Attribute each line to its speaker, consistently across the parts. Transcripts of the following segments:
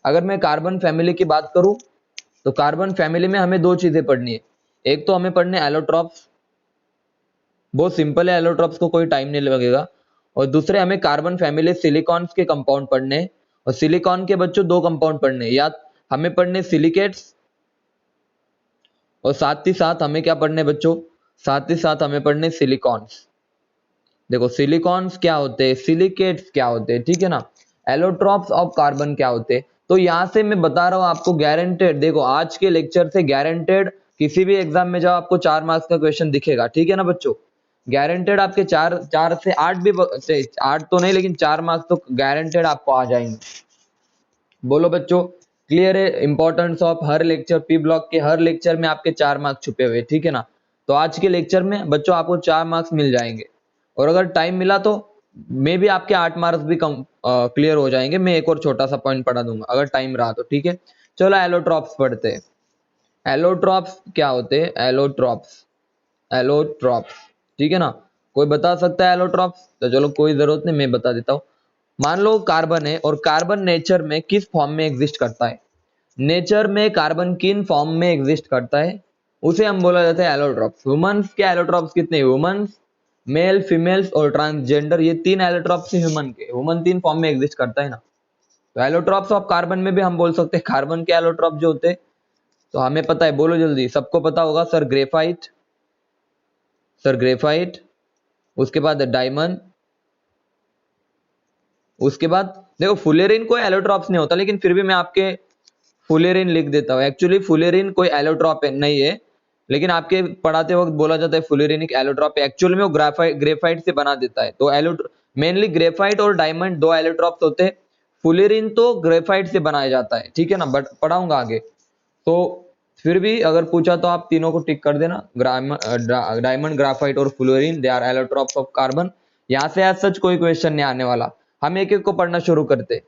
Speaker 1: अगर मैं carbon family की बात करूं तो कार्बन फैमिली में हमें दो चीजें पढ़नी है। एक तो हमें पढ़ने एलोट्रॉप्स, बहुत सिंपल है, एलोट्रॉप्स को कोई टाइम नहीं लगेगा। और दूसरे हमें कार्बन फैमिली सिलिकॉन्स के कंपाउंड पढ़ने हैं। और सिलिकॉन के बच्चों दो कंपाउंड पढ़ने हैं, या हमें पढ़ने सिलिकेट्स और साथ ही साथ हमें क्या पढ़ने बच्चों, साथ ही साथ हमें पढ़ने सिलिकॉन्स। देखो सिलिकॉन्स क्या होते हैं, सिलिकेट्स क्या होते हैं, ठीक है ना, एलोट्रॉप्स ऑफ कार्बन क्या होते हैं। तो यहां से मैं बता रहा हूं आपको गारंटेड, देखो आज के लेक्चर से गारंटेड किसी भी एग्जाम में जाओ आपको 4 मार्क्स का क्वेश्चन दिखेगा, ठीक है ना बच्चों। गारंटेड आपके 4 से 8 भी, 8 तो नहीं लेकिन 4 मार्क्स तो गारंटेड आपको आ जाएंगे। बोलो बच्चों क्लियर है। Importance of her lecture, P block के हर लेक्चर में आपके 4 मार्क्स छुपे हुए, ठीक है ना। तो आज के लेक्चर में बच्चों आपको 4 मार्क्स मिल जाएंगे, और अगर टाइम मिला तो मे भी आपके 8 मार्क्स भी कम क्लियर हो जाएंगे। मैं एक और छोटा सा पॉइंट पढ़ा दूंगा अगर टाइम रहा तो, ठीक है। चलो एलोट्रॉप्स पढ़ते हैं। एलोट्रॉप्स क्या होते हैं, एलोट्रॉप्स, एलोट्रॉप्स, ठीक है ना। कोई बता सकता है एलोट्रॉप्स? तो चलो कोई जरूरत नहीं, मैं बता देता हूँ। मान लो कार्बन है, और कार्बन नेचर में किस फॉर्म में एग्जिस्ट करता है, नेचर में कार्बन किन फॉर्म में एग्जिस्ट करता है, उसे हम बोला जाता है एलोट्रॉप्स। ह्यूमंस के एलोट्रॉप्स कितने, ह्यूमंस, मेल, फीमेल्स और ट्रांसजेंडर, ये 3 एलोट्रॉप्स है ह्यूमन के। ह्यूमन 3 फॉर्म में एग्जिस्ट करता है ना। तो एलोट्रॉप्स ऑफ कार्बन में भी हम बोल सकते हैं कार्बन के एलोट्रॉप जो होते हैं, तो हमें पता है, बोलो जल्दी, सबको पता होगा सर, ग्रेफाइट, सर ग्रेफाइट, उसके बाद डायमंड, उसके बाद देखो फुलेरिन कोई एलोट्रॉप्स नहीं होता, लेकिन फिर भी मैं आपके फुलेरिन लिख देता हूँ। एक्चुअली फुलेरिन कोई एलोट्रॉप नहीं है, लेकिन आपके पढ़ाते वक्त बोला जाता है फुलेरिन एक एलोट्रॉप है। एक्चुअल में वो ग्रेफाइट से बना देता है। तो मेनली ग्रेफाइट और डायमंड दो एलोट्रॉप्स होते हैं। फुलेरिन तो ग्रेफाइट से बनाया जाता है, ठीक है ना, बट पढ़ाऊंगा आगे। तो फिर भी अगर पूछा तो आप तीनों को टिक कर देना, डायमंड, ग्राफाइट और fluorine, they are allotropes of carbon. यहां से आज सच कोई क्वेश्चन नहीं आने वाला। हम एक एक को पढ़ना शुरू करते,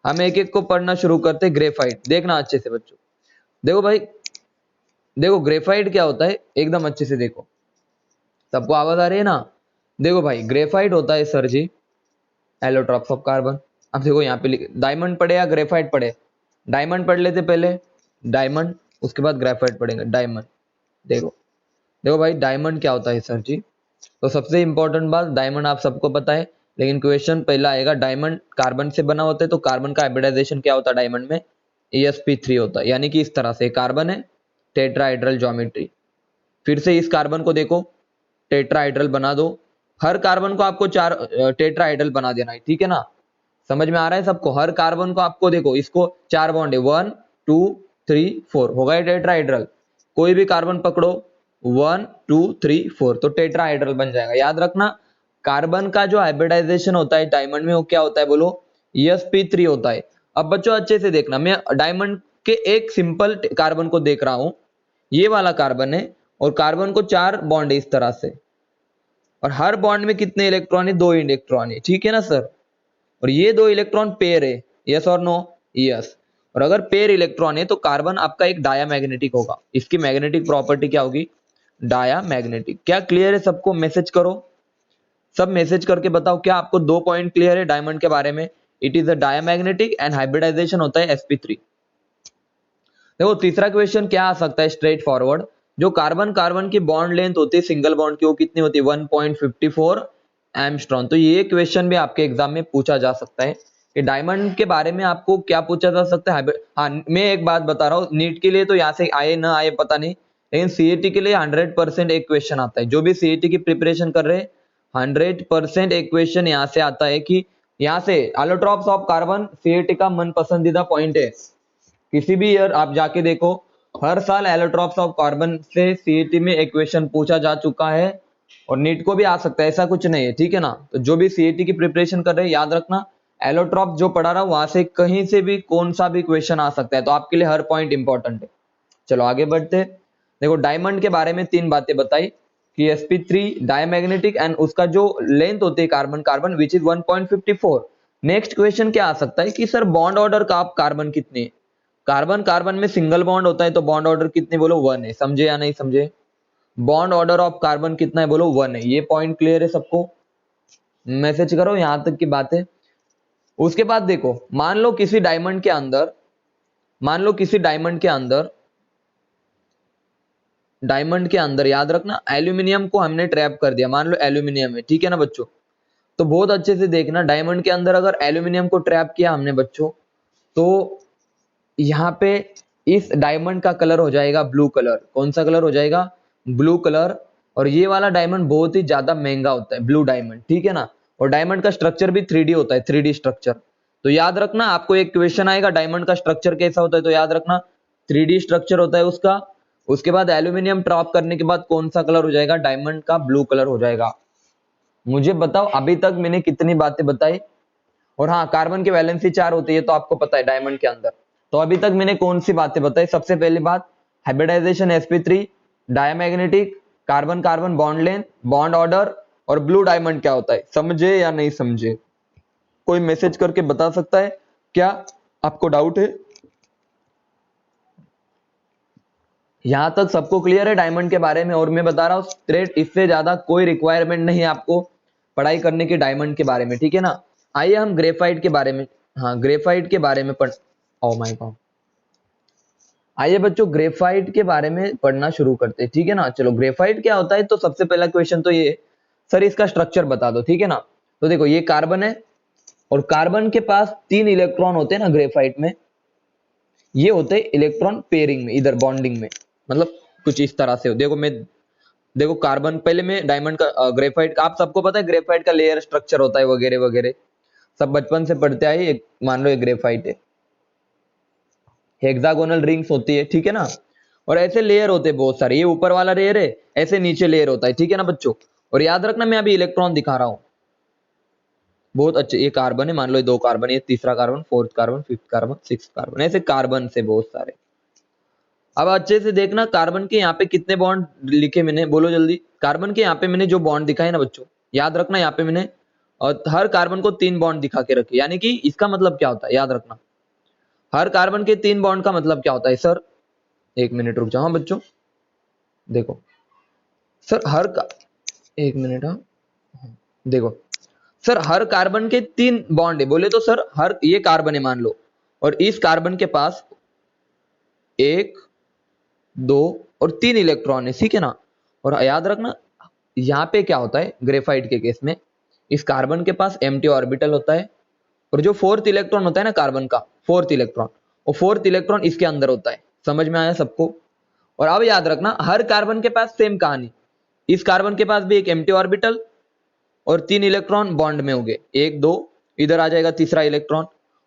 Speaker 1: हम एक एक को पढ़ना शुरू करते। ग्रेफाइट देखना अच्छे से बच्चों, देखो भाई, देखो ग्रेफाइट क्या होता है, एकदम अच्छे से देखो। सबको आवाज आ रही है ना? देखो भाई ग्रेफाइट होता है sir ji allotropes of carbon. अब देखो यहाँ पे डायमंड पढ़े या ग्रेफाइट पढ़े, डायमंड पढ़ लेते पहले, डायमंड, उसके बाद ग्रेफाइट पढ़ेंगे, डायमंड। देखो देखो भाई डायमंड क्या होता है सर जी। तो सबसे इंपॉर्टेंट बात, डायमंड आप सबको पता है, लेकिन क्वेश्चन पहला आएगा, डायमंड कार्बन से बना होता है, तो कार्बन का हाइब्रिडाइजेशन क्या होता है डायमंड में, sp3 होता है। यानी कि इस तरह से कार्बन है, टेट्राहाइड्रल ज्योमेट्री। फिर से इस कार्बन को देखो, टेट्राहाइड्रल बना दो। हर कार्बन को आपको 4 टेट्राहाइड्रल बना देना है, ठीक है ना। समझ में आ रहा है सबको? हर कार्बन को आपको देखो, इसको 4 बॉन्ड है, 1 2 3 4, होगा टेट्राहाइड्रल। कोई भी कार्बन पकड़ो, 1 2 3 4, तो टेट्राहाइड्रल बन जाएगा। याद रखना, कार्बन का जो हाइब्रिडाइजेशन होता है डायमंड में, वो क्या होता है बोलो, sp3 होता है। अब बच्चों अच्छे से देखना, मैं डायमंड के एक सिंपल कार्बन को देख रहा हूं, ये वाला कार्बन है, और कार्बन को 4 बॉन्ड है इस तरह से, और हर बॉन्ड में कितने इलेक्ट्रॉन है, 2 इलेक्ट्रॉन है, ठीक है ना सर। और ये 2 इलेक्ट्रॉन पेयर है, यस और नो, यस। और अगर पेयर इलेक्ट्रॉन है तो कार्बन आपका एक डायामैग्नेटिक होगा। इसकी मैग्नेटिक प्रॉपर्टी क्या होगी, डायामैग्नेटिक। क्या क्लियर है सबको? मैसेज करो, सब मैसेज करके बताओ, क्या आपको 2 पॉइंट क्लियर है डायमंड के बारे में? It is a diamagnetic and hybridisation होता है sp3। देखो तीसरा क्वेश्चन क्या आ सकता है, स्ट्रेट फॉरवर्ड, जो कार्बन कार्बन की बॉन्ड लेंथ होती है सिंगल बॉन्ड की, वो कितनी होती है, 1.54 एंगस्ट्रॉम। तो ये क्वेश्चन भी आपके एग्जाम में पूछा जा सकता है कि डायमंड के बारे में आपको क्या पूछा जा सकता है। हाँ मैं एक बात बता रहा हूँ, नीट के लिए तो यहाँ से आए ना आए पता नहीं, लेकिन सीईटी के लिए 100% एक क्वेश्चन आता है। जो भी सीईटी की प्रिपरेशन कर रहे हैं, 100% एक क्वेश्चन यहाँ से आता है कि यहाँ से एलोट्रॉप्स ऑफ कार्बन सीईटी का मन पसंदीदा पॉइंट है। किसी भी ईयर आप जाके देखो, हर साल एलोट्रॉप्स ऑफ कार्बन से सीईटी में इक्वेशन पूछा जा चुका है, और नीट को भी आ सकता है, ऐसा कुछ नहीं है, ठीक है ना। तो जो भी सीईटी की प्रिपरेशन कर रहे हैं, याद रखना एलोट्रॉप जो पढ़ा रहा हूं वहां से कहीं से भी कौन सा भी क्वेश्चन आ सकता है, तो आपके लिए हर पॉइंट इंपॉर्टेंट है। चलो आगे बढ़ते। देखो डायमंड के बारे में 3 बातें बताई कि sp3 डायमैग्नेटिक एंड उसका जो लेंथ होती है carbon carbon which is 1.54। Next question क्या आ सकता है कि सर बॉन्ड ऑर्डर का आप कार्बन कितने है? कार्बन कार्बन में सिंगल बॉन्ड होता है, तो बॉन्ड ऑर्डर कितने बोलो, 1 है। समझे या नहीं समझे? बॉन्ड ऑर्डर ऑफ कार्बन कितना है बोलो, 1 है। ये पॉइंट क्लियर है सबको? मैसेज करो, यहां तक की बात है। उसके बाद देखो, मान लो किसी डायमंड के अंदर, मान लो किसी डायमंड के अंदर याद रखना एल्यूमिनियम को हमने ट्रैप कर दिया, मान लो एल्यूमिनियम है, ठीक है ना बच्चों। तो बहुत अच्छे से देखना, डायमंड के अंदर अगर एल्यूमिनियम को ट्रैप किया हमने बच्चों, तो यहाँ पे इस डायमंड का कलर हो जाएगा ब्लू कलर। कौन सा कलर हो जाएगा? Blue colour. और ये वाला डायमंड बहुत ही ज्यादा महंगा होता है, ब्लू डायमंड, ठीक है ना। और डायमंड का स्ट्रक्चर भी 3D होता है, 3D स्ट्रक्चर। तो याद रखना, आपको एक क्वेश्चन आएगा डायमंड का स्ट्रक्चर कैसा होता है, तो याद रखना 3D स्ट्रक्चर होता है उसका। उसके बाद एल्यूमिनियम ड्रॉप करने के बाद कौन सा कलर हो जाएगा? डायमंड का ब्लू कलर हो जाएगा। मुझे बताओ अभी तक मैंने कितनी बातें बताई। और हाँ, कार्बन की वैलेंसी 4 होती है, तो आपको पता है डायमंड के अंदर। तो अभी तक मैंने कौन सी बातें बताई? सबसे पहली बात, hybridisation sp3, diamagnetic, carbon carbon bond length, bond order, और ब्लू डायमंड क्या होता है। समझे या नहीं समझे? कोई मैसेज करके बता सकता है क्या? आपको डाउट है? यहां तक सबको क्लियर है डायमंड के बारे में? और मैं बता रहा हूं स्ट्रेट, इससे ज्यादा कोई रिक्वायरमेंट नहीं है आपको पढ़ाई करने की डायमंड के बारे में, ठीक है ना। आइए हम ग्रेफाइट के बारे में, हाँ ग्रेफाइट के बारे में पढ़, ओ माय गॉड, आइए बच्चों ग्रेफाइट के बारे में पढ़ना शुरू करते हैं, ठीक है ना। चलो, ग्रेफाइट क्या होता है? तो सबसे पहला क्वेश्चन तो ये, सर इसका स्ट्रक्चर बता दो, ठीक है ना। तो देखो, ये कार्बन है, और कार्बन के पास 3 इलेक्ट्रॉन होते हैं ना ग्रेफाइट में। ये होते हैं इलेक्ट्रॉन पेयरिंग में, इधर बॉन्डिंग में, मतलब कुछ इस तरह से। देखो मैं, देखो कार्बन, पहले में डायमंड का, ग्रेफाइट का आप सबको पता है ग्रेफाइट का लेयर स्ट्रक्चर होता है वगैरह वगैरह, सब बचपन से पढ़ते आए। मान लो ये ग्रेफाइट है, हेक्सागोनल रिंग्स होती है, ठीक है ना। और ऐसे लेयर होते हैं बहुत सारे, ये ऊपर वाला लेयर है, ऐसे नीचे लेयर होता है, ठीक है ना बच्चों। और याद रखना, मैं अभी इलेक्ट्रॉन दिखा रहा हूं, बहुत अच्छे। ये कार्बन है, मान लो ये 2 कार्बन, ये तीसरा carbon, 4th carbon, 5th carbon, 6th carbon, ऐसे कार्बन से बहुत सारे। अब अच्छे से देखना, कार्बन के यहाँ पे कितने बॉन्ड लिखे मैंने, बोलो जल्दी। कार्बन के यहाँ पे मैंने जो बॉन्ड दिखाए ना बच्चों, याद रखना यहाँ पे मैंने, और हर कार्बन को 3 बॉन्ड दिखा के रखे, यानी कि इसका मतलब क्या होता है याद रखना। हर कार्बन के 3 बॉन्ड का मतलब क्या होता है सर? एक मिनट रुक जाओ, हाँ बच्चों देखो, सर हर का, एक मिनट, हाँ देखो सर, हर कार्बन के 3 बॉन्ड है, बोले तो सर हर, ये कार्बन है मान लो, और इस कार्बन के पास 1, 2 और 3 इलेक्ट्रॉन है, ठीक है ना। और याद रखना, यहाँ पे क्या होता है ग्रेफाइट के केस में, इस कार्बन के पास एम्प्टी ऑर्बिटल होता है, और जो 4th इलेक्ट्रॉन होता है ना कार्बन का, 4th इलेक्ट्रॉन, और 4th इलेक्ट्रॉन इसके अंदर होता है। समझ में आया सबको? और अब याद रखना, हर कार्बन के पास सेम कहानी, इस कार्बन के पास भी एक एम्प्टी ऑर्बिटल और 3 इलेक्ट्रॉन बॉन्ड में होंगे, 1, 2, इधर आ जाएगा तीसरा इलेक्ट्रॉन,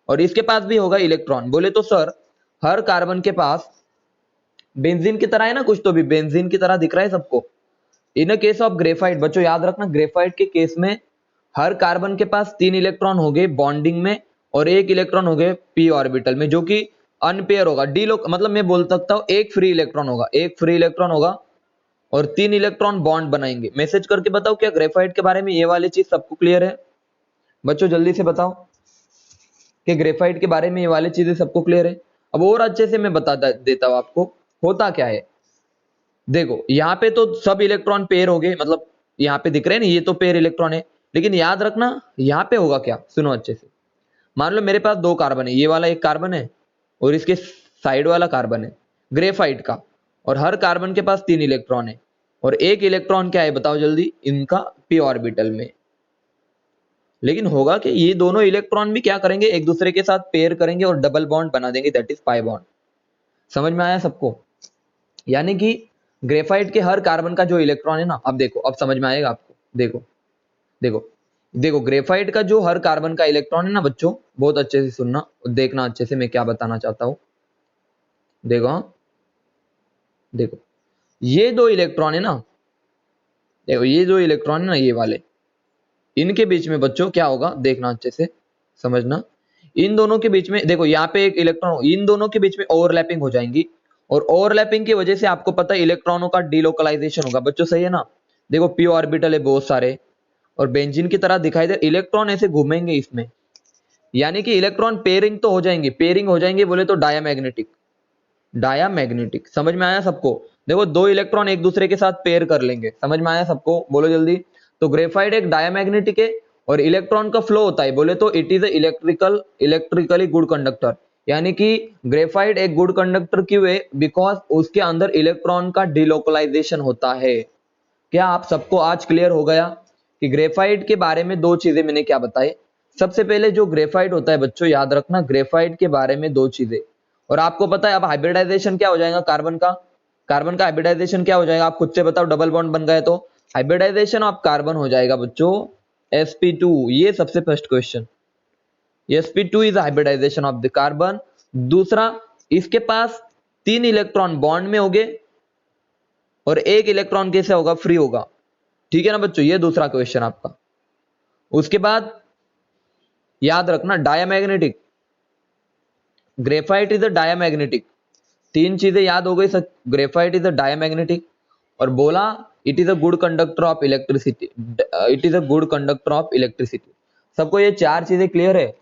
Speaker 1: और इसके पास भी होगा इलेक्ट्रॉन। बोले तो सर हर कार्बन के पास बेंजीन की तरह है ना, कुछ तो भी बेंजीन की तरह दिख रहा है सबको। इन केस ऑफ ग्रेफाइट, बच्चों याद रखना, ग्रेफाइट के केस में हर कार्बन के पास 3 इलेक्ट्रॉन हो गए बॉन्डिंग में, और 1 इलेक्ट्रॉन हो गए पी ऑर्बिटल में, जो कि अनपेयर होगा, डी लोक, मतलब मैं बोल सकता हूं एक फ्री इलेक्ट्रॉन होगा, एक फ्री इलेक्ट्रॉन होगा, और 3 इलेक्ट्रॉन बॉन्ड बनाएंगे। मैसेज करके बताओ, क्या ग्रेफाइट के बारे में ये वाली चीज सबको क्लियर है? बच्चों जल्दी से बताओ कि ग्रेफाइट के बारे में ये वाली चीजें सबको क्लियर है। अब और अच्छे से मैं बता देता हूं आपको होता क्या है। देखो यहाँ पे तो सब इलेक्ट्रॉन पेयर हो गए, मतलब यहाँ पे दिख रहे हैं ना, ये तो पेयर इलेक्ट्रॉन है, लेकिन याद रखना यहाँ पे होगा क्या, सुनो अच्छे से। मान लो मेरे पास 2 कार्बन है, ये वाला एक कार्बन है, और इसके साइड वाला कार्बन है ग्रेफाइट का, और हर कार्बन के पास 3 इलेक्ट्रॉन है, और 1 इलेक्ट्रॉन क्या है बताओ जल्दी, इनका पी ऑर्बिटल में। लेकिन होगा कि ये दोनों इलेक्ट्रॉन भी क्या करेंगे, एक दूसरे के साथ पेयर करेंगे और डबल बॉन्ड बना देंगे, दैट इज पाई बॉन्ड। समझ में आया सबको? यानी कि ग्रेफाइट के हर कार्बन का जो इलेक्ट्रॉन है ना, अब देखो, अब समझ में आएगा आपको। देखो देखो देखो, ग्रेफाइट का जो हर कार्बन का इलेक्ट्रॉन है ना बच्चों, बहुत अच्छे से सुनना और देखना अच्छे से मैं क्या बताना चाहता हूं। देखो, हाँ देखो, ये 2 इलेक्ट्रॉन है ना, देखो ये 2 इलेक्ट्रॉन है ना, ये वाले, इनके बीच में बच्चों क्या होगा देखना अच्छे से, समझना। इन दोनों के बीच में देखो, यहाँ पे एक इलेक्ट्रॉन, इन दोनों के बीच में ओवरलैपिंग हो जाएंगी, और ओवरलैपिंग की वजह से आपको पता है इलेक्ट्रॉनों का डीलोकलाइजेशन होगा बच्चों, सही है ना। देखो पी ऑर्बिटल है बहुत सारे, और बेंजीन की तरह दिखाई दे, इलेक्ट्रॉन ऐसे घूमेंगे इसमें, यानी कि इलेक्ट्रॉन पेयरिंग तो हो जाएंगे, पेयरिंग हो जाएंगे बोले तो डायामैग्नेटिक, डायामैग्नेटिक। समझ में आया सबको? देखो 2 इलेक्ट्रॉन एक दूसरे के साथ पेयर कर लेंगे, समझ में आया सबको? बोलो जल्दी। तो ग्रेफाइट एक डायामैग्नेटिक है, और इलेक्ट्रॉन का फ्लो होता है बोले तो it is electrically good conductor, यानी कि ग्रेफाइट एक गुड कंडक्टर क्यों है, बिकॉज उसके अंदर इलेक्ट्रॉन का डिलोकलाइजेशन होता है। क्या आप सबको आज क्लियर हो गया कि ग्रेफाइट के बारे में दो चीजें मैंने क्या बताई। सबसे पहले जो ग्रेफाइट होता है बच्चों याद रखना, ग्रेफाइट के बारे में दो चीजें। और आपको पता है अब हाइब्रिडाइजेशन क्या हो जाएगा, कार्बन का हाइब्रिडाइजेशन क्या हो जाएगा, आप खुद से बताओ। डबल बॉन्ड बन गए तो हाइब्रिडाइजेशन ऑफ कार्बन हो जाएगा बच्चों sp2। ये सबसे first question, sp2 is hybridisation of the carbon. दूसरा, इसके पास 3 इलेक्ट्रॉन बॉन्ड में होंगे और 1 इलेक्ट्रॉन कैसे होगा, फ्री होगा। ठीक है ना बच्चों, ये दूसरा क्वेश्चन आपका। उसके बाद याद रखना diamagnetic, graphite is a diamagnetic. 3 चीजें याद हो गई sir, graphite is a diamagnetic, और बोला it is a good conductor of electricity, it is a good conductor of electricity. सबको ये 4 चीजें क्लियर है।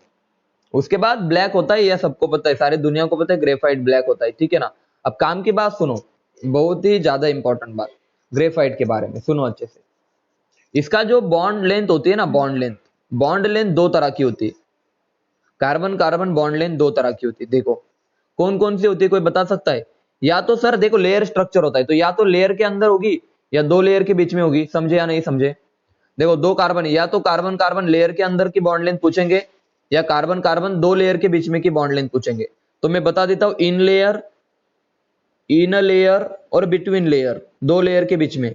Speaker 1: उसके बाद ब्लैक होता है, यह सबको पता है, सारे दुनिया को पता है ग्रेफाइट ब्लैक होता है। ठीक है ना। अब काम की बात सुनो, बहुत ही ज्यादा इंपॉर्टेंट बात ग्रेफाइट के बारे में सुनो अच्छे से। इसका जो बॉन्ड लेंथ होती है ना, बॉन्ड लेंथ 2 तरह की होती है। कार्बन कार्बन बॉन्ड लेंथ 2 तरह की होती है। देखो कौन कौन सी होती है, कोई बता सकता है? या तो सर देखो लेयर स्ट्रक्चर होता है, तो या तो लेयर के अंदर होगी या 2 लेयर के बीच में होगी। समझे या नहीं समझे? देखो 2 कार्बन, या तो कार्बन कार्बन लेयर के अंदर की बॉन्ड लेंथ पूछेंगे, या कार्बन कार्बन 2 लेयर के बीच में की बॉन्ड लेंथ पूछेंगे। तो मैं बता देता हूं, इन लेयर, इनर लेयर और बिटवीन लेयर, 2 लेयर के बीच में।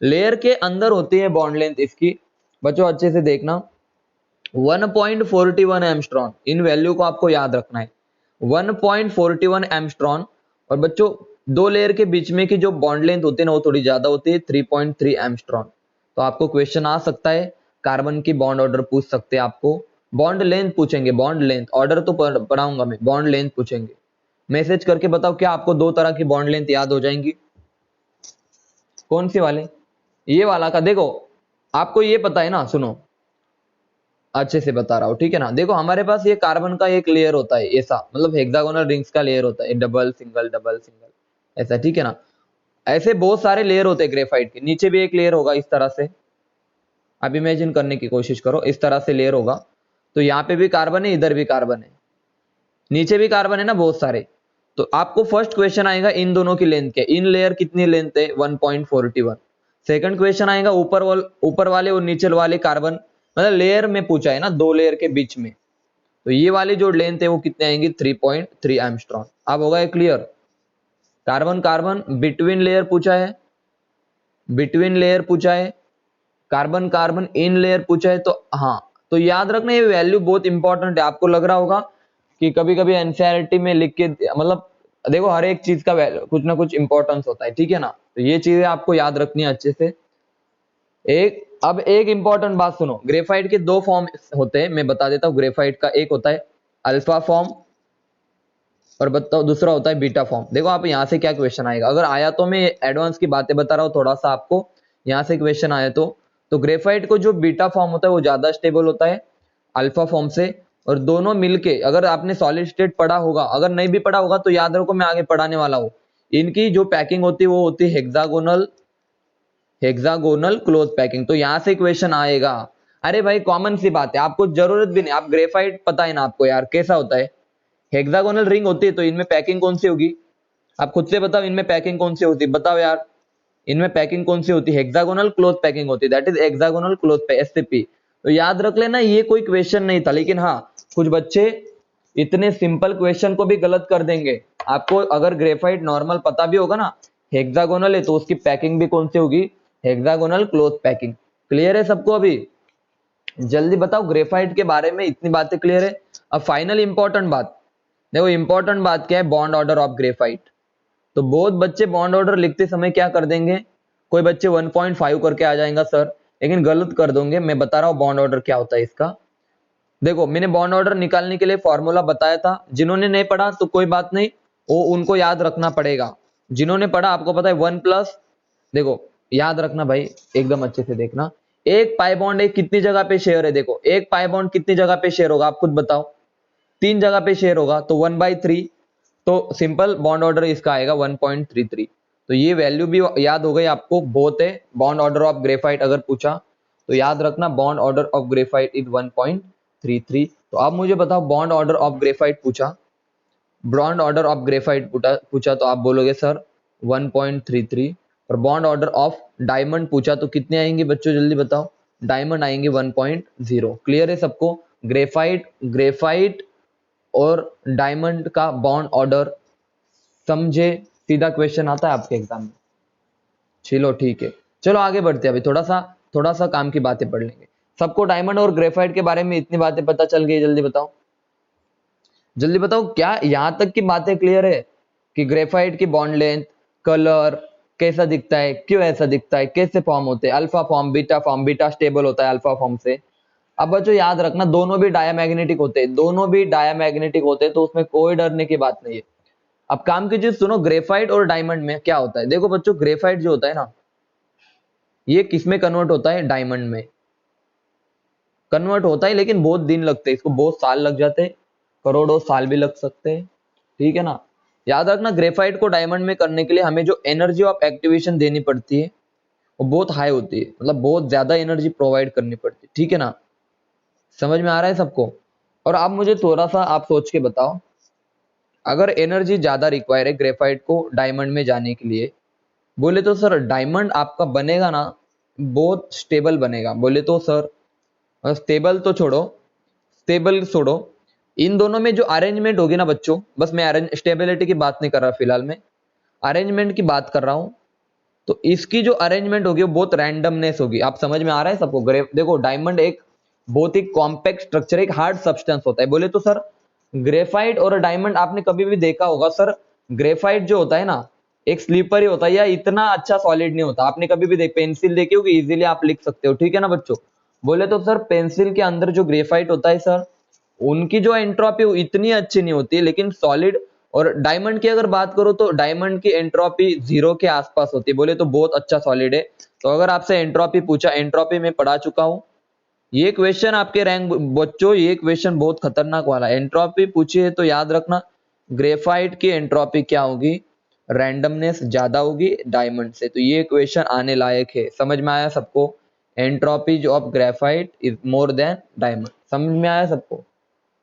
Speaker 1: लेयर के अंदर होती है बॉन्ड लेंथ इसकी बच्चों अच्छे से देखना 1.41 एमस्ट्रॉन। इन वैल्यू को आपको याद रखना है 1.41 एमस्ट्रॉन। और बच्चों 2 लेयर के बीच में की जो बॉन्ड लेंथ होती है ना वो थोड़ी ज्यादा होती है 3.3 एमस्ट्रॉन। तो आपको क्वेश्चन आ सकता है, कार्बन की बॉन्ड ऑर्डर पूछ सकते हैं आपको, बॉन्ड लेंथ पूछेंगे, बॉन्ड लेंथ ऑर्डर तो पढ़ाऊंगा मैं, बॉन्ड लेंथ पूछेंगे। मैसेज करके बताओ क्या आपको 2 तरह की बॉन्ड लेंथ याद हो जाएंगी? कौन सी वाले? ये वाला का देखो आपको ये पता है ना, सुनो अच्छे से बता रहा हूं ठीक है ना। देखो हमारे पास ये कार्बन का एक लेयर होता है ऐसा, मतलब हेक्सागोनल रिंग्स का लेयर होता है, डबल सिंगल ऐसा। ठीक है ना। ऐसे बहुत सारे लेयर होते हैं ग्रेफाइट के। नीचे भी एक लेयर होगा इस तरह से, आप इमेजिन करने की कोशिश करो, इस तरह से लेयर होगा। तो यहाँ पे भी कार्बन है, इधर भी कार्बन है, नीचे भी कार्बन है ना बहुत सारे। तो आपको फर्स्ट क्वेश्चन आएगा इन दोनों की लेंथ क्या, इन लेयर कितनी लेंथ है 1.41। सेकंड क्वेश्चन आएगा ऊपर वाले और नीचे वाले कार्बन, मतलब लेयर में पूछा है ना 2 लेयर के बीच में, तो ये वाली जो लेंथ है वो कितने आएंगी 3.3 एमस्ट्रॉन। अब होगा ये clear? Carbon carbon between layer पूछा है, बिटवीन लेयर पूछा है, कार्बन कार्बन इन लेयर पूछा है। तो हाँ, तो याद रखना ये वैल्यू बहुत इंपॉर्टेंट है। आपको लग रहा होगा कि कभी कभी एनसीईआरटी में लिख के, मतलब देखो हर एक चीज का कुछ ना कुछ इंपॉर्टेंस होता है। ठीक है ना। तो ये चीजें आपको याद रखनी है अच्छे से। अब एक इंपॉर्टेंट बात सुनो, ग्रेफाइट के 2 फॉर्म होते हैं, मैं बता देता हूँ। ग्रेफाइट का एक होता है अल्फा फॉर्म और बताओ दूसरा होता है बीटा फॉर्म। देखो आप यहाँ से क्या क्वेश्चन आएगा, अगर आया तो मैं एडवांस की बातें बता रहा हूँ थोड़ा सा आपको, यहाँ से क्वेश्चन आया तो ग्रेफाइट को जो बीटा फॉर्म होता है वो ज्यादा स्टेबल होता है अल्फा फॉर्म से। और दोनों मिलके, अगर आपने सॉलिड स्टेट पढ़ा होगा, अगर नहीं भी पढ़ा होगा तो याद रखो मैं आगे पढ़ाने वाला हूँ। इनकी जो पैकिंग होती है वो होती है हेक्सागोनल क्लोज पैकिंग। तो यहां से क्वेश्चन आएगा। अरे भाई कॉमन सी बात है, आपको जरूरत भी नहीं, आप ग्रेफाइट पता है ना आपको यार कैसा होता है, हेक्सागोनल रिंग होती है, तो इनमें पैकिंग कौन सी होगी? आप खुद से बताओ इनमें पैकिंग कौन सी होती है, बताओ यार इनमें पैकिंग कौन सी होती है? हेक्सागोनल क्लोज पैकिंग होती है, that is hexagonal close SCP. तो याद रख लेना ये कोई क्वेश्चन नहीं था, लेकिन हाँ कुछ बच्चे इतने सिंपल क्वेश्चन को भी गलत कर देंगे। आपको अगर ग्रेफाइट नॉर्मल पता भी होगा ना हेक्सागोनल है, तो उसकी पैकिंग भी कौन सी होगी? Hexagonal close packing. क्लियर है सबको? अभी जल्दी बताओ, ग्रेफाइट के बारे में इतनी बातें क्लियर है। अब फाइनल इंपॉर्टेंट बात देखो, इंपॉर्टेंट बात क्या है, बॉन्ड ऑर्डर ऑफ ग्रेफाइट। तो बहुत बच्चे बॉन्ड ऑर्डर लिखते समय क्या कर देंगे, कोई बच्चे 1.5 करके आ जाएगा सर, लेकिन गलत कर दोगे। मैं बता रहा हूं बॉन्ड ऑर्डर क्या होता है इसका। देखो मैंने बॉन्ड ऑर्डर निकालने के लिए फॉर्मूला बताया था, जिन्होंने नहीं पढ़ा तो कोई बात नहीं, वो उनको याद रखना पड़ेगा। जिन्होंने पढ़ा आपको पता है 1 प्लस, देखो याद रखना भाई एकदम अच्छे से देखना, एक पाई बॉन्ड एक कितनी जगह पे शेयर है? देखो एक पाई बॉन्ड कितनी जगह पे शेयर होगा, आप खुद बताओ। 3 जगह पे शेयर होगा, तो 1/3। तो सिंपल बॉन्ड ऑर्डर इसका आएगा 1.33। तो ये वैल्यू भी याद हो गई आपको, बहुत है बॉन्ड ऑर्डर ऑफ ग्रेफाइट अगर पूछा। तो याद रखना bond order of graphite is 1.33। तो अब मुझे बताओ बॉन्ड ऑर्डर ऑफ ग्रेफाइट पूछा, बॉन्ड ऑर्डर ऑफ ग्रेफाइट पूछा तो आप बोलोगे सर 1.33, और बॉन्ड ऑर्डर ऑफ डायमंड पूछा तो कितने आएंगे बच्चों जल्दी बताओ, डायमंड आएंगे 1.0। क्लियर है सबको? ग्रेफाइट और डायमंड का बॉन्ड ऑर्डर समझे? सीधा क्वेश्चन आता है आपके एग्जाम में। चलो ठीक है, चलो आगे बढ़ते हैं। अभी थोड़ा सा काम की बातें पढ़ लेंगे। सबको डायमंड और ग्रेफाइट के बारे में इतनी बातें पता चल गई? जल्दी बताओ, जल्दी बताओ, क्या यहां तक की बातें क्लियर है कि ग्रेफाइट की बॉन्ड लेंथ, कलर, कैसा दिखता है, क्यों ऐसा दिखता है, कैसे फॉर्म होते हैं, अल्फा फॉर्म, बीटा स्टेबल होता है अल्फा फॉर्म से। अब बच्चों याद रखना दोनों भी डायामैग्नेटिक होते हैं, दोनों भी डायामैग्नेटिक होते हैं, तो उसमें कोई डरने की बात नहीं है। अब काम की चीज सुनो, ग्रेफाइट और डायमंड में क्या होता है। देखो बच्चों, ग्रेफाइट जो होता है ना, ये किस में कन्वर्ट होता है? डायमंड में कन्वर्ट होता है, लेकिन बहुत दिन लगते हैं, इसको बहुत साल लग जाते हैं, करोड़ों साल भी लग सकते हैं। ठीक है ना? याद रखना ग्रेफाइट को डायमंड में करने के लिए हमें जो एनर्जी ऑफ एक्टिवेशन देनी पड़ती है वो बहुत हाई होती है, मतलब बहुत ज्यादा एनर्जी प्रोवाइड करनी पड़ती है। ठीक है ना? समझ में आ रहा है सबको? और आप मुझे थोड़ा सा आप सोच के बताओ, अगर एनर्जी ज्यादा रिक्वायर है ग्रेफाइट को डायमंड में जाने के लिए, बोले तो सर डायमंड आपका बनेगा ना बहुत स्टेबल बनेगा। बोले तो सर स्टेबल तो छोड़ो, स्टेबल छोड़ो, इन दोनों में जो अरेंजमेंट होगी ना बच्चों, बस मैं स्टेबिलिटी की बात नहीं कर रहा फिलहाल, मैं अरेंजमेंट की बात कर रहा हूं। तो इसकी जो अरेंजमेंट होगी वो बहुत रैंडमनेस होगी। आप समझ में आ रहा है सबको? देखो डायमंड एक बहुत ही कॉम्पैक्ट स्ट्रक्चर, एक हार्ड सब्सटेंस होता है। बोले तो सर ग्रेफाइट और डायमंड आपने कभी भी देखा होगा सर, ग्रेफाइट जो होता है ना एक स्लीपर ही होता है, या इतना अच्छा सॉलिड नहीं होता। आपने कभी भी पेंसिल देखी होगी, इजीली आप लिख सकते हो। ठीक है ना बच्चों? बोले तो सर पेंसिल के अंदर जो ग्रेफाइट होता है सर, उनकी जो एंट्रोपी इतनी अच्छी नहीं होती, लेकिन सॉलिड। और डायमंड की अगर बात करो तो डायमंड की एंट्रोपी 0 के आसपास होती है। बोले तो बहुत अच्छा सॉलिड है। तो अगर आपसे एंट्रोपी पूछा, एंट्रोपी में पढ़ा चुका हूं, ये क्वेश्चन आपके रैंक बच्चों, ये क्वेश्चन बहुत खतरनाक वाला है। एंट्रोपी पूछी है तो याद रखना ग्रेफाइट की एंट्रोपी क्या होगी? रैंडमनेस ज्यादा होगी डायमंड से। तो ये क्वेश्चन आने लायक है। समझ में आया सबको? Entropy of graphite is more than diamond. समझ में आया सबको?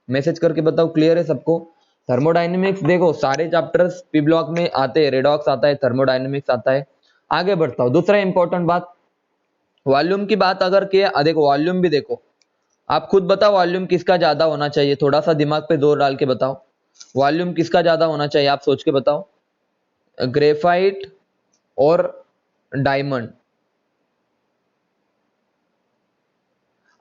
Speaker 1: मैसेज करके बताओ क्लियर है सबको? थर्मोडायनेमिक्स देखो सारे चैप्टर्स पी ब्लॉक में आते हैं, रेडॉक्स आता है, थर्मोडायनेमिक्स आता है। आगे बढ़ता हूं, दूसरा इंपॉर्टेंट बात, वॉल्यूम की बात अगर किया, देखो वॉल्यूम भी देखो, आप खुद बताओ वॉल्यूम किसका ज्यादा होना चाहिए? थोड़ा सा दिमाग पे जोर डाल के बताओ, वॉल्यूम किसका ज्यादा होना चाहिए? आप सोच के बताओ, ग्रेफाइट और डायमंड।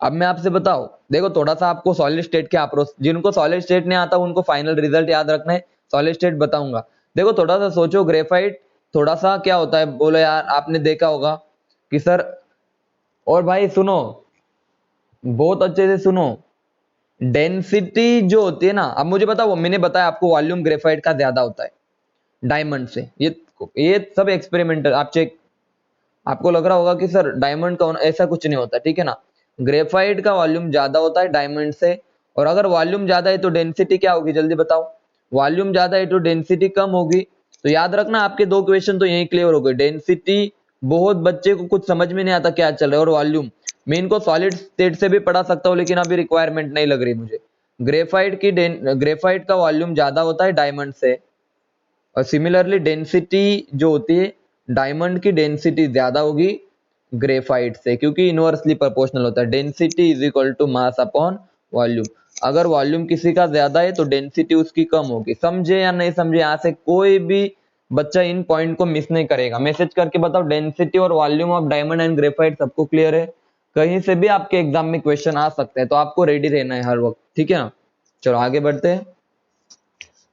Speaker 1: अब मैं आपसे बताओ, देखो थोड़ा सा आपको सॉलिड स्टेट के अप्रोच, जिनको सॉलिड स्टेट नहीं आता उनको फाइनल रिजल्ट याद रखना है, सॉलिड स्टेट बताऊंगा। देखो थोड़ा सा सोचो, ग्रेफाइट थोड़ा सा क्या होता है, बोलो यार आपने देखा होगा कि सर, और भाई सुनो, बहुत अच्छे से सुनो, डेंसिटी जो होती है ना, अब मुझे बताओ, मैंने बताया आपको वॉल्यूम ग्रेफाइट का ज्यादा होता है डायमंड से। ये सब एक्सपेरिमेंटल, आप चेक, आपको लग रहा होगा कि सर डायमंड का होना, ऐसा कुछ नहीं होता। ठीक है ना? ग्रेफाइट का वॉल्यूम ज्यादा होता है डायमंड से। और अगर वॉल्यूम ज्यादा है तो डेंसिटी क्या होगी? जल्दी बताओ। वॉल्यूम ज्यादा है तो डेंसिटी कम होगी। तो याद रखना आपके दो क्वेश्चन तो यही क्लियर हो गए। डेंसिटी बहुत बच्चे को कुछ समझ में नहीं आता क्या चल रहा है, और वॉल्यूम मैं इनको सॉलिड स्टेट से भी पढ़ा सकता हूँ, लेकिन अभी रिक्वायरमेंट नहीं लग रही मुझे। ग्रेफाइट का वॉल्यूम ज्यादा होता है डायमंड से, और सिमिलरली डेंसिटी जो होती है, डायमंड की डेंसिटी ज्यादा होगी ग्रेफाइट से, क्योंकि इनवर्सली प्रोपोर्शनल होता है। Density is equal to mass upon volume. अगर वॉल्यूम किसी का ज्यादा है तो डेंसिटी उसकी कम होगी। समझे या नहीं समझे? यहां से कोई भी बच्चा इन पॉइंट को मिस नहीं करेगा। मैसेज करके बताओ, डेंसिटी और volume of diamond and graphite सबको क्लियर है? कहीं से भी आपके एग्जाम में क्वेश्चन आ सकते हैं, तो आपको रेडी रहना है हर वक्त। ठीक है ना? चलो आगे बढ़ते हैं।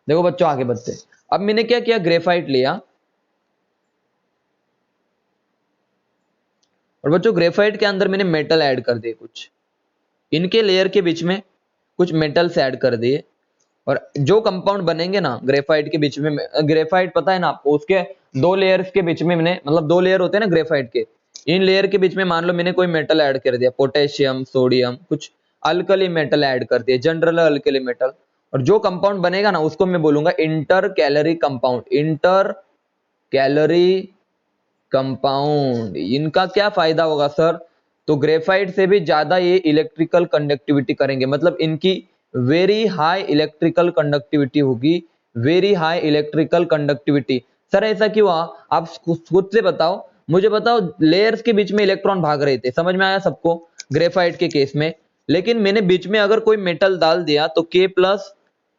Speaker 1: देखो बच्चों आगे बढ़ते हैं। अब मैंने क्या किया, ग्रेफाइट लिया, और बच्चों ग्रेफाइट के अंदर मैंने मेटल ऐड कर दिए कुछ, इनके लेयर के बीच में कुछ मेटल्स ऐड कर दिए, और जो कंपाउंड बनेंगे ना ग्रेफाइट के बीच में, ग्रेफाइट पता है ना आपको, उसके दो लेयर्स के बीच में मैंने, मतलब दो लेयर होते हैं ना ग्रेफाइट के, इन लेयर के बीच में मान लो मैंने कोई मेटल ऐड कर दिया, पोटेशियम, सोडियम, कुछ अल्कली मेटल ऐड कर दिए, जनरल अल्कली मेटल, और जो कंपाउंड बनेगा ना उसको मैं बोलूंगा inter calorie compound. Inter calorie compound, इनका क्या फायदा होगा सर? तो ग्रेफाइट से भी ज्यादा ये इलेक्ट्रिकल कंडक्टिविटी करेंगे, मतलब इनकी वेरी हाई इलेक्ट्रिकल कंडक्टिविटी होगी, very high electrical conductivity. Sir ऐसा क्यों हुआ, आप खुद से बताओ, मुझे बताओ। लेयर्स के बीच में इलेक्ट्रॉन भाग रहे थे, समझ में आया सबको ग्रेफाइट के केस में, लेकिन मैंने बीच में अगर कोई मेटल डाल दिया तो K प्लस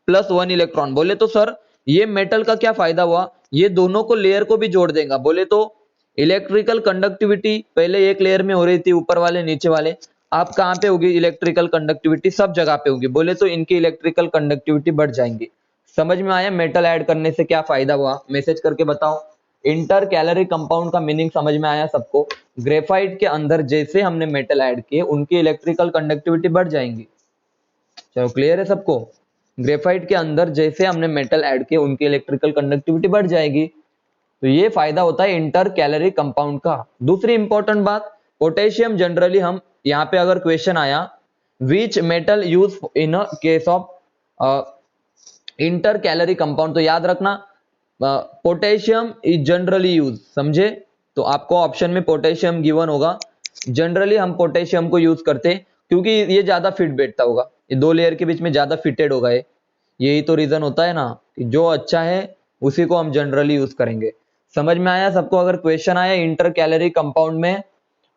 Speaker 1: 1 इलेक्ट्रॉन, बोले तो सर ये मेटल का क्या फायदा हुआ, ये दोनों को लेयर को भी जोड़ देगा। बोले तो इलेक्ट्रिकल कंडक्टिविटी पहले एक लेयर में हो रही थी, ऊपर वाले नीचे वाले, आप कहां पे होगी इलेक्ट्रिकल कंडक्टिविटी, सब जगह पे होगी। बोले तो इनकी इलेक्ट्रिकल कंडक्टिविटी बढ़ जाएंगी। समझ में आया मेटल ऐड करने से क्या फायदा हुआ, मैसेज करके बताओ। इंटर कैलोरी कंपाउंड का मीनिंग समझ में आया सबको। ग्रेफाइट के अंदर जैसे हमने मेटल ऐड किए उनकी इलेक्ट्रिकल कंडक्टिविटी बढ़ जाएंगी। चलो क्लियर है सबको। ग्रेफाइट के अंदर जैसे हमने मेटल ऐड किए उनकी इलेक्ट्रिकल कंडक्टिविटी बढ़ जाएगी। तो ये फायदा होता है इंटर कैलोरी कंपाउंड का। दूसरी इंपॉर्टेंट बात, पोटेशियम जनरली हम यहाँ पे अगर क्वेश्चन आया which metal use in a case of inter calorie compound, तो याद रखना पोटेशियम इज जनरली यूज, समझे। तो आपको ऑप्शन में पोटेशियम गिवन होगा। जनरली हम पोटेशियम को यूज करते हैं क्योंकि ये ज्यादा फिट बैठता होगा, ये दो लेयर के बीच में ज्यादा फिटेड होगा। ये यही तो रीजन होता है ना कि जो अच्छा है उसी को हम जनरली यूज करेंगे। समझ में आया सबको। अगर क्वेश्चन आया इंटर कैलोरी कंपाउंड में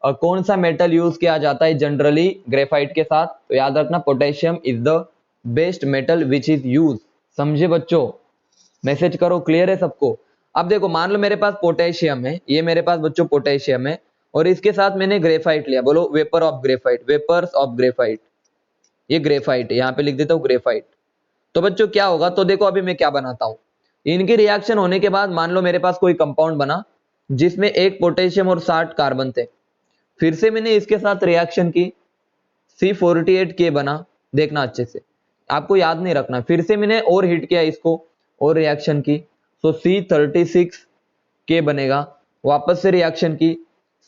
Speaker 1: कौन सा मेटल यूज किया जाता है जनरली ग्रेफाइट के साथ, तो याद रखना potassium is the best metal which is use. समझे बच्चों, मैसेज करो, क्लियर है सबको। अब देखो मान लो मेरे पास पोटेशियम है, ये मेरे पास बच्चों पोटेशियम है और इसके साथ मैंने ग्रेफाइट लिया, बोलो vapour of graphite, vapours of graphite, ये ग्रेफाइट है, यहाँ पे लिख देता हूँ ग्रेफाइट। तो बच्चों क्या होगा, तो देखो अभी मैं क्या बनाता हूँ, इनकी रिएक्शन होने के बाद मान लो मेरे पास कोई कंपाउंड बना जिसमें एक पोटेशियम और 60 कार्बन थे, फिर से मैंने इसके साथ रिएक्शन की, C48K बना, देखना अच्छे से, आपको याद नहीं रखना। फिर से मैंने और हीट किया इसको और रिएक्शन की, तो C36K बनेगा। वापस से रिएक्शन की,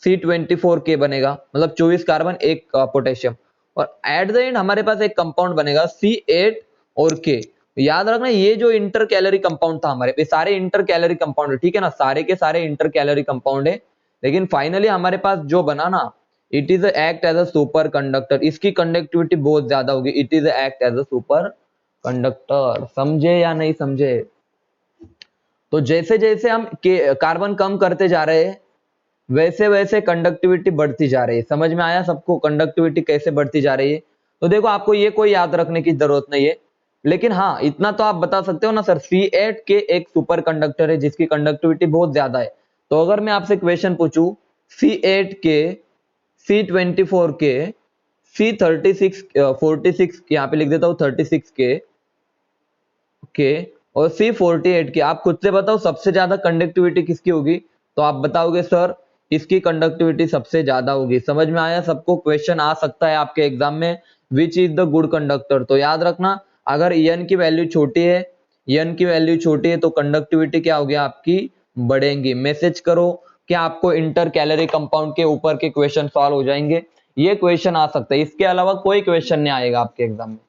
Speaker 1: C24K बनेगा, मतलब 24 कार्बन एक पोटेशियम, और एट द एंड हमारे पास एक कंपाउंड बनेगा C8 और K। याद रखना ये जो इंटर कैलोरी कंपाउंड था हमारे पे, सारे इंटर कैलोरी कंपाउंड है, ठीक है ना, सारे के सारे इंटर कैलोरी कंपाउंड है, लेकिन फाइनली हमारे पास जो बना ना, it is act as a super conductor, इसकी कंडक्टिविटी बहुत ज्यादा होगी, it is act as a super conductor. समझे या नहीं समझे। तो जैसे जैसे हम कार्बन कम करते जा रहे हैं वैसे वैसे कंडक्टिविटी बढ़ती जा रही है। समझ में आया सबको कंडक्टिविटी कैसे बढ़ती जा रही है। तो देखो आपको ये कोई याद रखने की जरूरत नहीं है, लेकिन हाँ इतना तो आप बता सकते हो ना सर, C8K एक सुपर कंडक्टर है जिसकी कंडक्टिविटी बहुत ज्यादा है। तो अगर मैं आपसे क्वेश्चन पूछूं C8K, C24K, C46 यहाँ पे लिख देता हूँ 36K और C48 की, आप खुद से बताओ सबसे ज्यादा कंडक्टिविटी किसकी होगी, तो आप बताओगे सर इसकी कंडक्टिविटी सबसे ज्यादा होगी। समझ में आया सबको। क्वेश्चन आ सकता है आपके एग्जाम में, which is the good conductor. तो याद रखना अगर n की वैल्यू छोटी है, n की वैल्यू छोटी है तो कंडक्टिविटी क्या होगी आपकी, बढ़ेंगी। मैसेज करो क्या आपको इंटर कैलोरी कंपाउंड के ऊपर के क्वेश्चन सॉल्व हो जाएंगे। ये क्वेश्चन आ सकता है, इसके अलावा कोई क्वेश्चन नहीं आएगा आपके एग्जाम में।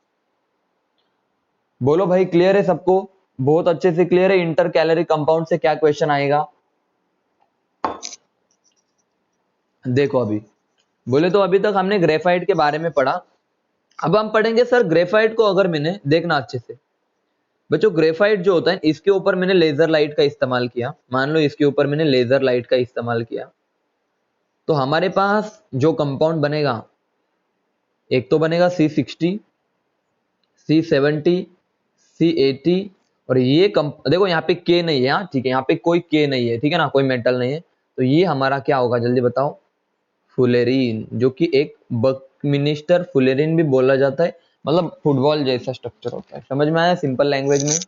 Speaker 1: बोलो भाई क्लियर है सबको, बहुत अच्छे से क्लियर है इंटर कैलोरी कंपाउंड से क्या क्वेश्चन आएगा। देखो अभी बोले तो अभी तक हमने ग्रेफाइट के बारे में पढ़ा, अब हम पढ़ेंगे सर ग्रेफाइट को अगर मैंने, देखना अच्छे से बच्चों, ग्रेफाइट जो होता है इसके ऊपर मैंने लेजर लाइट का इस्तेमाल किया, मान लो इसके ऊपर मैंने लेजर लाइट का इस्तेमाल किया, तो हमारे पास जो कंपाउंड बनेगा एक तो बनेगा C60, C70, C80 और ये देखो यहाँ पे K नहीं है, हाँ ठीक है, यहाँ पे कोई K नहीं है, ठीक है ना, कोई मेटल नहीं है, तो ये हमारा क्या होगा जल्दी बताओ, फुलेरिन, जो कि एक बकमिनिस्टर फुलेरिन भी बोला जाता है, मतलब फुटबॉल जैसा स्ट्रक्चर होता है। समझ में आया सिंपल लैंग्वेज में।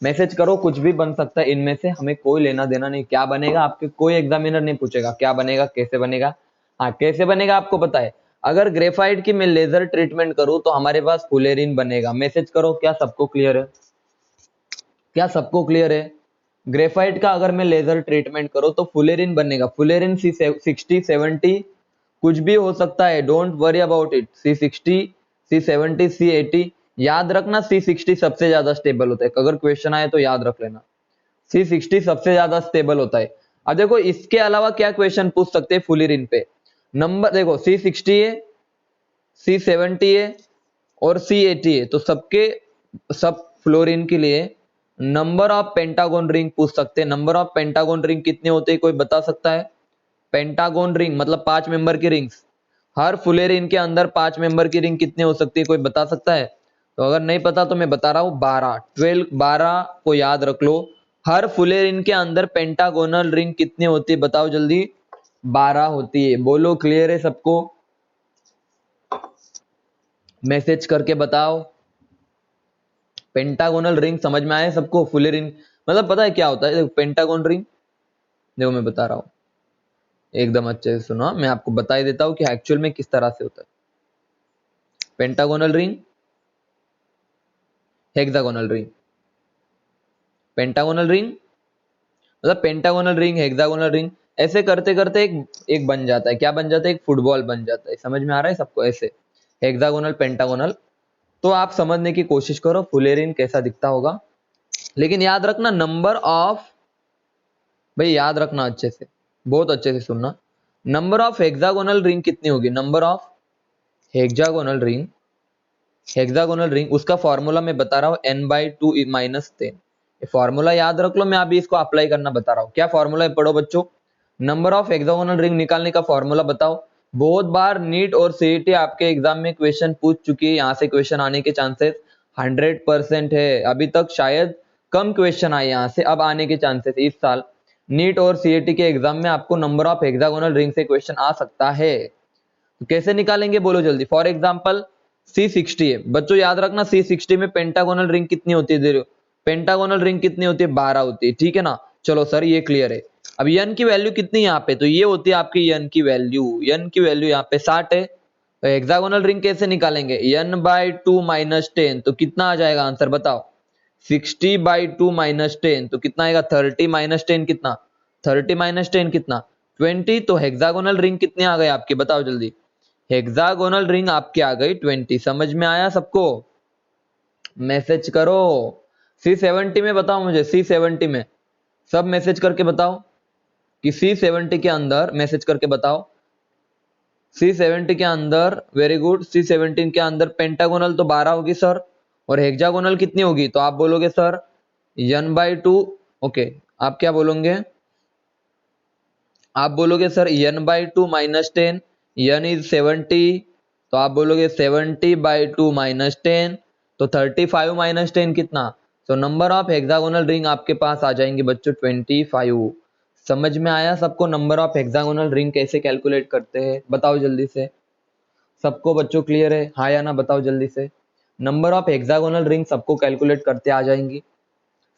Speaker 1: मैसेज करो कुछ भी बन सकता है इनमें से, हमें कोई लेना देना नहीं, क्या बनेगा आपके कोई एग्जामिनर नहीं पूछेगा क्या बनेगा कैसे बनेगा। हाँ कैसे बनेगा आपको पता है, अगर ग्रेफाइट की मैं लेजर ट्रीटमेंट करूं तो हमारे पास फुलेरिन बनेगा। मैसेज करो क्या सबको क्लियर है, क्या सबको क्लियर है। ग्रेफाइट का अगर मैं लेजर ट्रीटमेंट करूं तो फुलेरिन बनेगा, फुलेरिन C60 70 कुछ भी हो सकता है, don't worry about it. C60 C70 C80 याद रखना, C60 सबसे ज्यादा स्टेबल होता है, अगर क्वेश्चन आए तो याद रख लेना C60 सबसे ज्यादा स्टेबल होता है। अब देखो इसके अलावा क्या क्वेश्चन पूछ सकते हैं फुलेरिन पे, नंबर देखो C60 है, C70 है और C80 है, तो सब फ्लोरीन के लिए नंबर ऑफ पेंटागन रिंग पूछ सकते हैं। नंबर ऑफ पेंटागन रिंग कितने होते हैं, कोई बता सकता है? पेंटागन रिंग मतलब 5 मेंबर की रिंग्स। हर फुलेरिन के अंदर 5 मेंबर की रिंग कितने हो सकती है, कोई बता सकता है? तो अगर नहीं पता तो मैं बता रहा हूं 12 को याद रख लो। हर फुलेरिन के अंदर पेंटागोनल रिंग कितनी होती है, बताओ जल्दी। 12 होती है। बोलो क्लियर है सबको? मैसेज करके बताओ। पेंटागोनल रिंग समझ में आए सबको? फुलेरिन मतलब पता है क्या होता है? पेंटागोन रिंग देखो मैं बता रहा हूं, एकदम अच्छे से सुनो। मैं आपको बता ही देता हूं कि एक्चुअल में किस तरह से होता है। Pentagonal ring, hexagonal ring. Pentagonal ring मतलब पेंटागोनल रिंग, हेक्सागोनल रिंग, ऐसे करते करते एक बन जाता है। क्या बन जाता है? एक फुटबॉल बन जाता है। समझ में आ रहा है सबको? ऐसे हेक्सागोनल, पेंटागोनल। तो आप समझने की कोशिश करो फुलेरिन कैसा दिखता होगा। लेकिन याद रखना नंबर ऑफ, भाई याद रखना अच्छे से, बहुत अच्छे से सुनना। नंबर ऑफ हेक्सागोनल रिंग कितनी होगी? Number of hexagonal ring, hexagonal ring उसका फॉर्मूला मैं बता रहा हूं, n/2 माइनस 10। ये फॉर्मूला याद रख लो, मैं अभी इसको अप्लाई करना बता रहा हूं। क्या फॉर्मूला है पढ़ो बच्चों। नंबर ऑफ हेक्सागोनल रिंग निकालने का फॉर्मूला बताओ। बहुत बार नीट और सीईटी आपके एग्जाम में क्वेश्चन पूछ चुकी है, यहां से क्वेश्चन आने के चांसेस 100% है। अभी तक शायद कम क्वेश्चन आए यहां से, अब आने के चांसेस इस साल नीट और सीईटी के एग्जाम में आपको नंबर ऑफ हेक्सागोनल रिंग से क्वेश्चन आ सकता है। तो कैसे निकालेंगे बोलो जल्दी। फॉर एग्जाम्पल C60 है बच्चों, याद रखना C60 में पेंटागोनल रिंग कितनी होती है? देखो पेंटागोनल रिंग कितनी होती है? 12 होती है, ठीक है ना। चलो सर ये क्लियर है। अब n की वैल्यू कितनी यहाँ पे? तो ये होती है आपकी n की वैल्यू। n की वैल्यू यहाँ पे 60 है। तो हेक्सागोनल रिंग कैसे निकालेंगे? n/2 माइनस 10, तो कितना आ जाएगा आंसर बताओ। 60/2 माइनस 10 तो कितना आएगा? 30 माइनस 10 कितना? 30 माइनस 10 कितना? 20। तो हेक्सागोनल रिंग कितने आ गए आपके, बताओ जल्दी। हेक्सागोनल रिंग आपकी आ गई 20। समझ में आया सबको? मैसेज करो। C70 में बताओ मुझे, C70 में सब मैसेज करके बताओ कि C70 के अंदर, मैसेज करके बताओ C70 के अंदर, वेरी गुड। C17 के अंदर पेंटागोनल तो 12 होगी सर, और हेक्सागोनल कितनी होगी? तो आप बोलोगे सर n/2। ओके, आप क्या बोलोगे? आप बोलोगे sir n/2 minus 10, n is 70, तो आप बोलोगे 70/2 माइनस 10, तो 35 माइनस 10 कितना? तो नंबर ऑफ हेक्सागोनल रिंग आपके पास आ जाएंगे बच्चों 25। समझ में आया सबको नंबर ऑफ हेक्सागोनल रिंग कैसे कैलकुलेट करते हैं? बताओ जल्दी से सबको। बच्चों क्लियर है हाँ या ना? बताओ जल्दी से। नंबर ऑफ हेक्सागोनल रिंग सबको कैलकुलेट करते आ जाएंगी,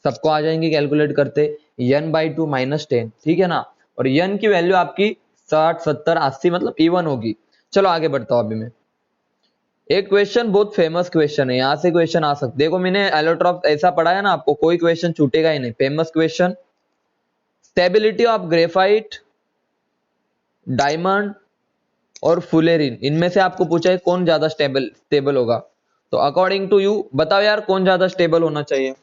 Speaker 1: सबको आ जाएंगे कैलकुलेट करते n/2 माइनस 10, ठीक है ना। और n की वैल्यू आपकी 60, 70, 80 मतलब इवन होगी। चलो आगे बढ़ता हूं अभी मैं। एक क्वेश्चन बहुत फेमस क्वेश्चन है, यहां से क्वेश्चन आ सकते। देखो मैंने एलोट्रॉप ऐसा पढ़ा है ना आपको, कोई क्वेश्चन छूटेगा ही नहीं। Famous question, stability of graphite, diamond और फुलेरिन, इनमें से आपको पूछा है कौन ज्यादा स्टेबल होगा। तो अकॉर्डिंग टू यू बताओ यार कौन ज्यादा स्टेबल होना चाहिए।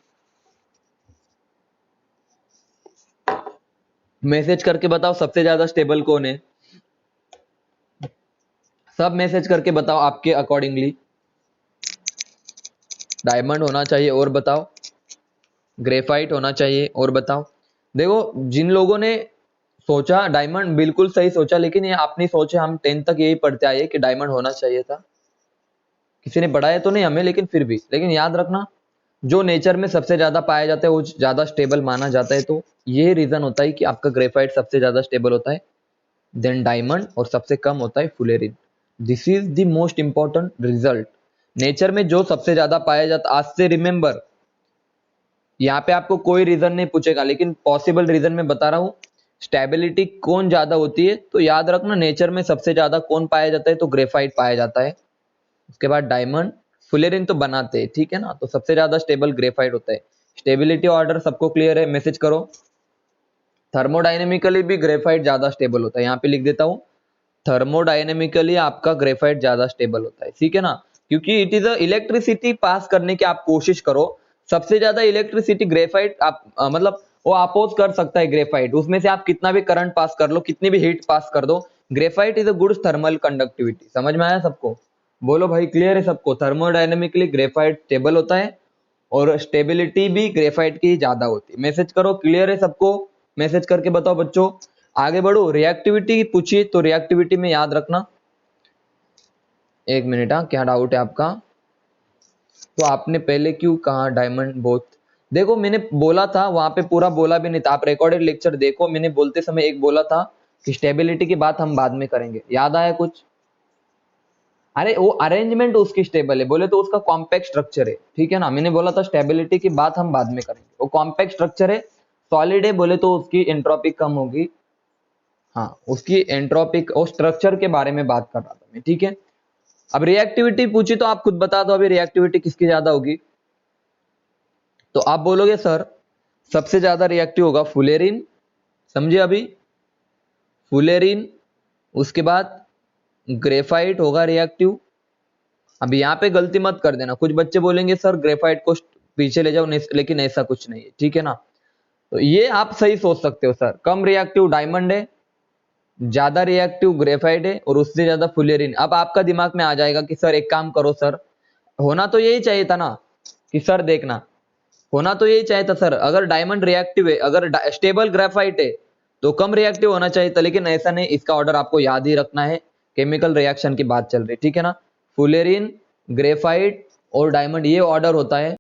Speaker 1: मैसेज करके बताओ सबसे ज्यादा स्टेबल कौन है। सब मैसेज करके बताओ आपके अकॉर्डिंगली। डायमंड होना चाहिए, और बताओ ग्रेफाइट होना चाहिए, और बताओ। देखो जिन लोगों ने सोचा डायमंड, बिल्कुल सही सोचा, लेकिन ये अपनी सोच है। हम 10 तक यही पढ़ते आए कि डायमंड होना चाहिए था। किसी ने बढ़ाया तो नहीं हमें, लेकिन फिर भी। लेकिन याद रखना जो नेचर में सबसे ज्यादा पाया जाता है वो ज्यादा स्टेबल माना जाता है। तो ये रीजन होता है कि आपका ग्रेफाइट सबसे ज्यादा स्टेबल होता है, देन डायमंड, और सबसे कम होता है fullerene. This is the most important result. Nature में जो सबसे ज्यादा पाया जाता, आज से रिमेंबर, यहाँ पे आपको कोई रीजन नहीं पूछेगा, लेकिन पॉसिबल रीजन में बता रहा हूं। स्टेबिलिटी कौन ज्यादा होती है, तो याद रखना नेचर में सबसे ज्यादा कौन पाया जाता है, तो ग्रेफाइट पाया जाता है। उसके बाद डायमंड, फुलेरिन तो बनाते हैं, ठीक है ना। तो सबसे ज्यादा स्टेबल ग्रेफाइट होता है। स्टेबिलिटी ऑर्डर सबको क्लियर है? मैसेज करो। थर्मोडायनेमिकली भी ग्रेफाइट ज्यादा स्टेबल होता है, यहाँ पे लिख देता हूं। थर्मोडायनेमिकली आपका ग्रेफाइट ज्यादा स्टेबल होता है, ठीक है ना। क्योंकि इट इज इलेक्ट्रिसिटी पास करने की आप कोशिश करो, सबसे ज्यादा इलेक्ट्रिसिटी ग्रेफाइट आप मतलब वो अपोज कर सकता है ग्रेफाइट। उसमें से आप कितना भी करंट पास कर लो, कितनी भी हीट पास कर दो, graphite is a good thermal conductivity. समझ में आया सबको? बोलो भाई, क्लियर है सबको? थर्मोडायनेमिकली ग्रेफाइट स्टेबल होता है और स्टेबिलिटी भी ग्रेफाइट की ज्यादा होती है। मैसेज करो, क्लियर है सबको? मैसेज करके बताओ बच्चों। आगे बढ़ो, रिएक्टिविटी पूछिए तो रिएक्टिविटी में याद रखना। एक मिनट, हाँ, क्या डाउट है आपका? तो आपने पहले क्यों कहा डायमंड बोथ? देखो, मैंने बोला था वहां पे, पूरा बोला भी नहीं था। आप रिकॉर्डेड लेक्चर देखो, मैंने बोलते समय एक बोला था कि स्टेबिलिटी की बात हम बाद में करेंगे। याद आया कुछ? अरे वो अरेंजमेंट उसकी स्टेबल है, बोले तो उसका कॉम्पैक्ट स्ट्रक्चर है, ठीक है ना। मैंने बोला था स्टेबिलिटी की बात हम बाद में करेंगे। वो कॉम्पैक्ट स्ट्रक्चर है, सॉलिड है, बोले तो उसकी एंट्रोपी कम होगी। हाँ, उसकी एंट्रोपिक और स्ट्रक्चर के बारे में बात कर रहा था मैं, ठीक है। अब रिएक्टिविटी पूछी तो आप खुद बता दो अभी रिएक्टिविटी किसकी ज्यादा होगी। तो आप बोलोगे सर सबसे ज्यादा रिएक्टिव होगा फुलेरिन। समझे अभी? फुलेरिन, उसके बाद ग्रेफाइट होगा रिएक्टिव। अब यहाँ पे गलती मत कर देना, कुछ बच्चे बोलेंगे सर ग्रेफाइट को पीछे ले जाओ, लेकिन ऐसा कुछ नहीं है, ठीक है ना। तो ये आप सही सोच सकते हो, सर कम रिएक्टिव डायमंड है, ज्यादा रिएक्टिव ग्रेफाइट है और उससे ज्यादा फुलेरिन। अब आपका दिमाग में आ जाएगा कि सर एक काम करो सर, होना तो यही चाहिए था ना कि सर देखना, होना तो यही चाहिए था सर, अगर डायमंड रिएक्टिव है, अगर स्टेबल ग्रेफाइट है तो कम रिएक्टिव होना चाहिए था, लेकिन ऐसा नहीं। इसका ऑर्डर आपको याद ही रखना है, केमिकल रिएक्शन की बात चल रही, ठीक है ना। फुलेरिन, ग्रेफाइट और डायमंड, ये ऑर्डर होता है।